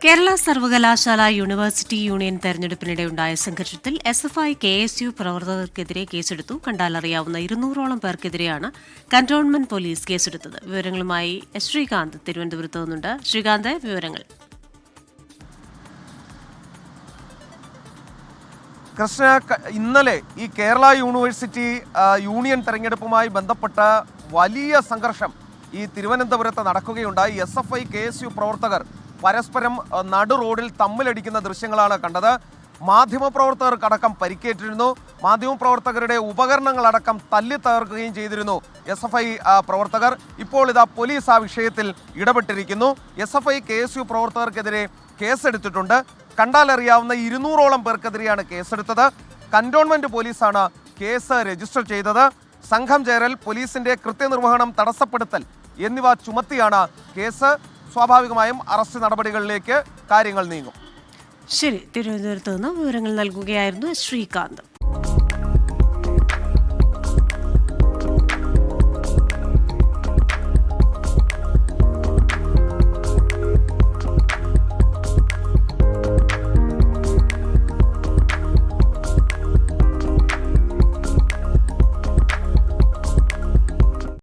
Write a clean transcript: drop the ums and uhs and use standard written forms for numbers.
കേരള സർവകലാശാല university union തെരഞ്ഞെടുപ്പിനിടെയുണ്ടായ സംഘർഷത്തിൽ SFI KSU പ്രവർത്തകർക്കെതിരെ കേസെടുത്തു. കണ്ടാലറിയാവുന്ന 200ഓളം പേർക്കെതിരെയാണ് കന്റോൺമെന്റ് പോലീസ് കേസെടുത്തത്. വിവരങ്ങളുമായി ശ്രീകാന്ത് തിരുവനന്തപുരത്ത് നിന്നുണ്ട്. ശ്രീകാന്ത്, വിവരങ്ങൾ. കൃഷ്ണ, ഇന്നലെ ഈ കേരള യൂണിവേഴ്സിറ്റി യൂണിയൻ തെരഞ്ഞെടുപ്പുമായി ബന്ധപ്പെട്ട വലിയ സംഘർഷം ഈ തിരുവനന്തപുരത്ത് നടക്കുകയുണ്ടായി. SFI KSU പ്രവർത്തകർ പരസ്പരം നടു റോഡിൽ തമ്മിലടിക്കുന്ന ദൃശ്യങ്ങളാണ് കണ്ടത്. മാധ്യമപ്രവർത്തകർക്കടക്കം പരിക്കേറ്റിരുന്നു. മാധ്യമപ്രവർത്തകരുടെ ഉപകരണങ്ങളടക്കം തല്ലി തകർക്കുകയും ചെയ്തിരുന്നു SFI പ്രവർത്തകർ. ഇപ്പോൾ ഇതാ പോലീസ് ആ വിഷയത്തിൽ ഇടപെട്ടിരിക്കുന്നു. SFI KSU പ്രവർത്തകർക്കെതിരെ കേസെടുത്തിട്ടുണ്ട്. കണ്ടാലറിയാവുന്ന 200ഓളം പേർക്കെതിരെയാണ് കേസെടുത്തത്. കന്റോൺമെന്റ് പോലീസാണ് കേസ് രജിസ്റ്റർ ചെയ്തത്. സംഘം ചേരൽ, പോലീസിന്റെ കൃത്യനിർവഹണം തടസ്സപ്പെടുത്തൽ എന്നിവ ചുമത്തിയാണ് കേസ്. സ്വാഭാവികമായും അറസ്റ്റ് നടപടികളിലേക്ക് കാര്യങ്ങൾ നീങ്ങും. ശരി, തിരുവനന്തപുരത്ത് നിന്ന് വിവരങ്ങൾ നൽകുകയായിരുന്നു ശ്രീകാന്ത്.